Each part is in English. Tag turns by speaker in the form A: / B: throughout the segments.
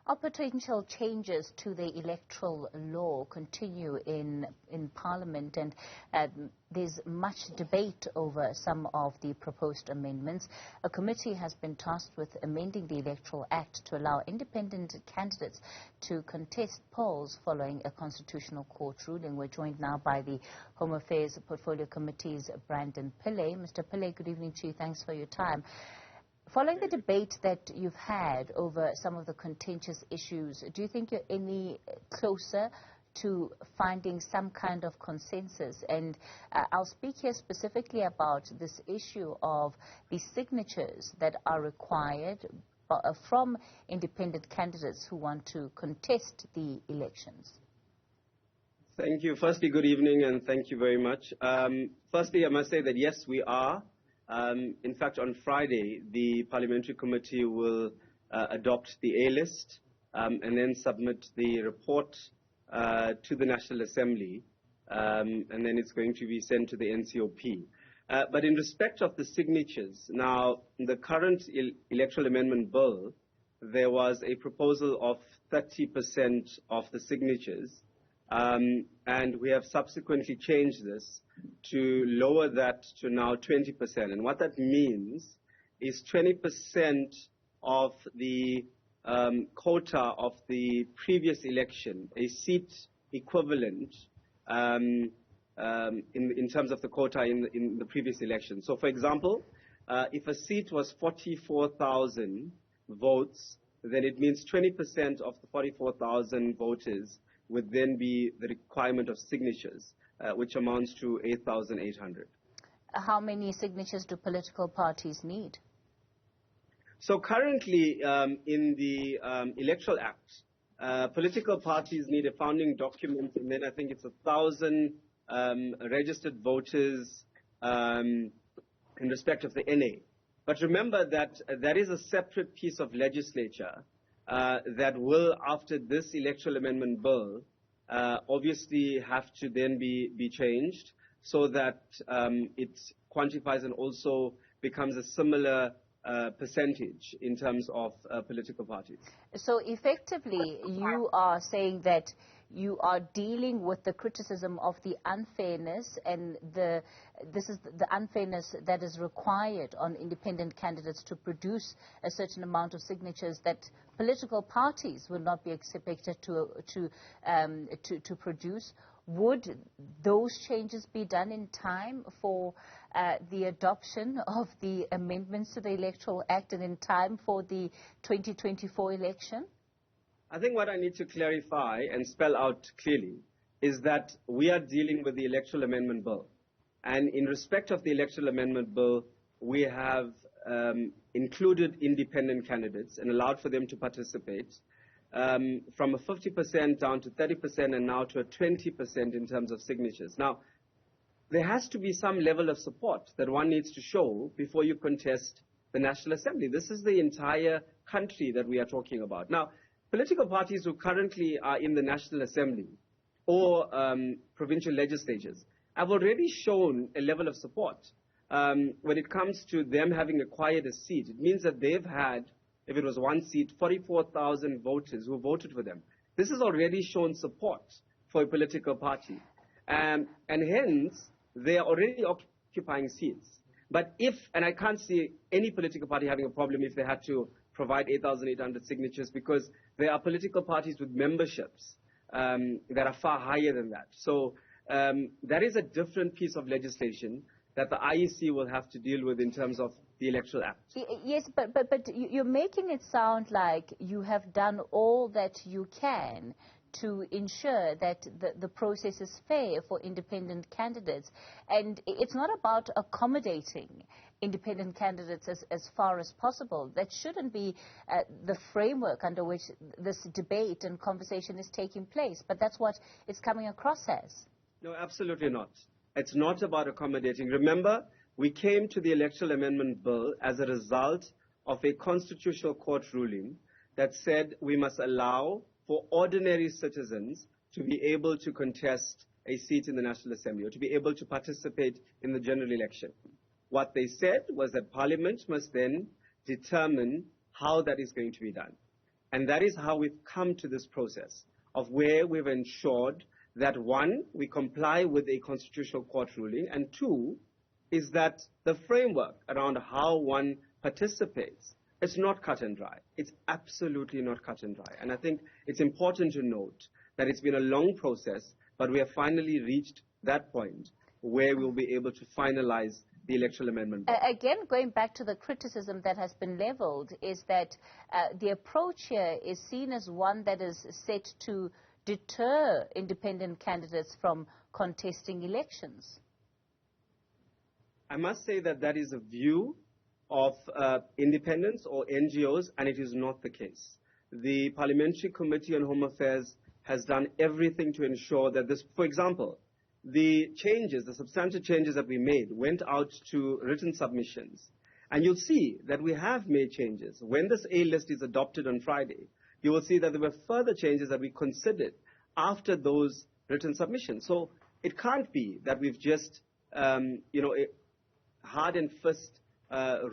A: Our potential changes to the electoral law continue in Parliament, and there's much debate over some of the proposed amendments. A committee has been tasked with amending the Electoral Act to allow independent candidates to contest polls following a Constitutional Court ruling. We're joined now by the Home Affairs Porfolio Committee's Brandon Pillay. Mr. Pillay, good evening to you. Thanks for your time. Following the debate that you've had over some of the contentious issues, do you think you're any closer to finding some kind of consensus? And I'll speak here specifically about this issue of the signatures that are required from independent candidates who want to contest the elections.
B: Thank you. Firstly, good evening, and thank you very much. Firstly, I must say that yes, we are. In fact, on Friday, the Parliamentary Committee will adopt the A list and then submit the report to the National Assembly, and then it's going to be sent to the NCOP. But in respect of the signatures, now, in the current electoral amendment bill, there was a proposal of 30% of the signatures, and we have subsequently changed this to lower that to now 20%. And what that means is 20% of the quota of the previous election, a seat equivalent in terms of the quota in the previous election. So, for example, if a seat was 44,000 votes, then it means 20% of the 44,000 voters would then be the requirement of signatures, which amounts to 8,800.
A: How many signatures do political parties need?
B: So currently, in the Electoral Act, political parties need a founding document, and then I think it's 1,000 registered voters in respect of the NA. But remember that that is a separate piece of legislature that will, after this electoral amendment bill, obviously have to then be changed so that it quantifies and also becomes a similar percentage in terms of political parties. So
A: effectively, you are saying that you are dealing with the criticism of the unfairness, and this is the unfairness that is required on independent candidates to produce a certain amount of signatures that political parties will not be expected to produce. Would those changes be done in time for the adoption of the amendments to the Electoral Act and in time for the 2024 election?
B: I think what I need to clarify and spell out clearly is that we are dealing with the Electoral Amendment Bill. And in respect of the Electoral Amendment Bill, we have included independent candidates and allowed for them to participate from a 50% down to 30% and now to a 20% in terms of signatures. Now, there has to be some level of support that one needs to show before you contest the National Assembly. This is the entire country that we are talking about. Now, political parties who currently are in the National Assembly or provincial legislatures have already shown a level of support. When it comes to them having acquired a seat, it means that they've had, if it was one seat, 44,000 voters who voted for them. This has already shown support for a political party. And hence, they are already occupying seats. But if, and I can't see any political party having a problem if they had to provide 8,800 signatures, because there are political parties with memberships that are far higher than that. So that is a different piece of legislation that the IEC will have to deal with in terms of the Electoral Act.
A: Yes, but you're making it sound like you have done all that you can to ensure that the process is fair for independent candidates. And it's not about accommodating independent candidates as far as possible. That shouldn't be the framework under which this debate and conversation is taking place. But that's what it's coming across as.
B: No, absolutely not. It's not about accommodating. Remember, we came to the Electoral Amendment Bill as a result of a Constitutional Court ruling that said we must allow for ordinary citizens to be able to contest a seat in the National Assembly or to be able to participate in the general election. What they said was that Parliament must then determine how that is going to be done. And that is how we've come to this process of where we've ensured that, one, we comply with a constitutional court ruling, and two, is that the framework around how one participates, it's not cut and dry. It's absolutely not cut and dry. And I think it's important to note that it's been a long process, but we have finally reached that point where we'll be able to finalize the electoral amendment.
A: Again, going back to the criticism that has been leveled, is that the approach here is seen as one that is set to deter independent candidates from contesting elections.
B: I must say that that is a view of independents or NGOs, and it is not the case. The Parliamentary Committee on Home Affairs has done everything to ensure that this, for example, the changes, the substantive changes that we made went out to written submissions. And you'll see that we have made changes. When this A list is adopted on Friday, you will see that there were further changes that we considered after those written submissions. So it can't be that we've just, hard and fast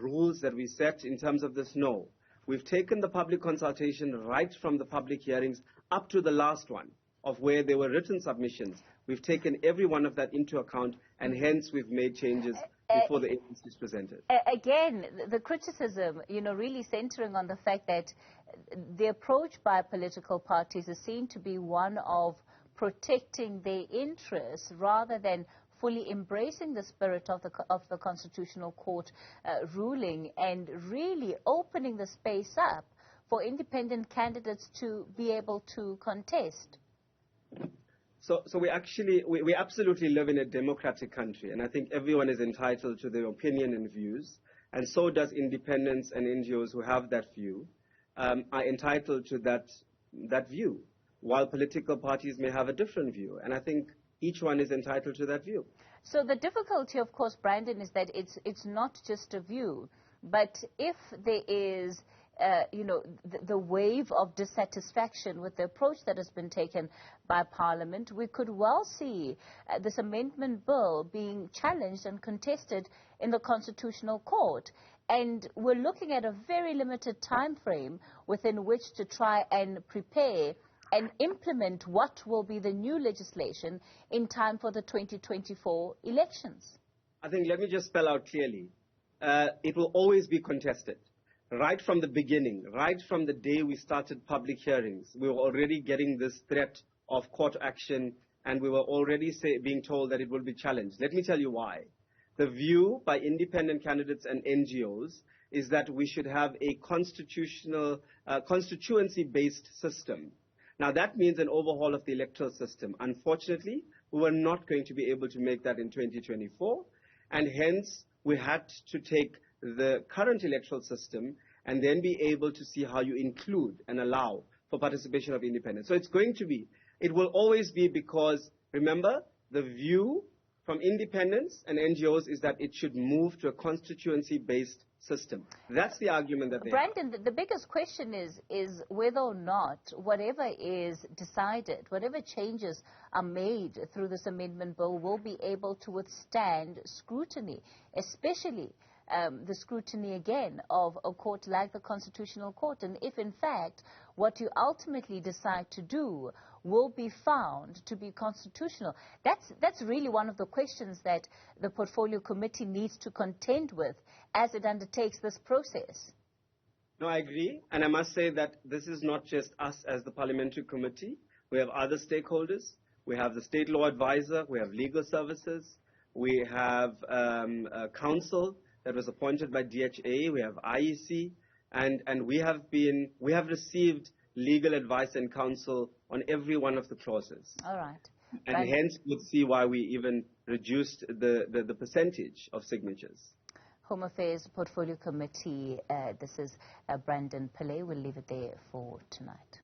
B: rules that we set in terms of this. No. We've taken the public consultation right from the public hearings up to the last one of where there were written submissions. We've taken every one of that into account, and hence we've made changes before the agency is presented.
A: Again, the criticism, really centering on the fact that the approach by political parties is seen to be one of protecting their interests rather than fully embracing the spirit of the Constitutional Court ruling and really opening the space up for independent candidates to be able to contest.
B: So we absolutely live in a democratic country, and I think everyone is entitled to their opinion and views, and so does independents and NGOs who have that view are entitled to that view, while political parties may have a different view, and I think each one is entitled to that view.
A: So the difficulty, of course, Brandon, is that it's not just a view, but if there is the wave of dissatisfaction with the approach that has been taken by Parliament, we could well see this amendment bill being challenged and contested in the Constitutional Court. And we're looking at a very limited time frame within which to try and prepare and implement what will be the new legislation in time for the 2024 elections.
B: I think, let me just spell out clearly, it will always be contested. Right from the beginning, right from the day we started public hearings, we were already getting this threat of court action, and we were already being told that it will be challenged. Let me tell you why. The view by independent candidates and NGOs is that we should have a constituency-based system. Now, that means an overhaul of the electoral system. Unfortunately, we were not going to be able to make that in 2024, and hence we had to take the current electoral system and then be able to see how you include and allow for participation of independents. So it will always be, because, remember, the view from independents and NGOs is that it should move to a constituency-based system. That's the argument that they have.
A: Brandon, the biggest question is whether or not whatever is decided, whatever changes are made through this amendment bill will be able to withstand scrutiny, especially the scrutiny, again, of a court like the Constitutional Court. And if, in fact, what you ultimately decide to do will be found to be constitutional, that's really one of the questions that the Porfolio Committee needs to contend with as it undertakes this process.
B: No, I agree. And I must say that this is not just us as the Parliamentary Committee. We have other stakeholders. We have the State Law Advisor. We have legal services. We have a council that was appointed by DHA. We have IEC. And we have received legal advice and counsel on every one of the clauses.
A: All right.
B: And hence you'll see why we even reduced the percentage of signatures.
A: Home Affairs Portfolio Committee, this is Brandon Pillay. We'll leave it there for tonight.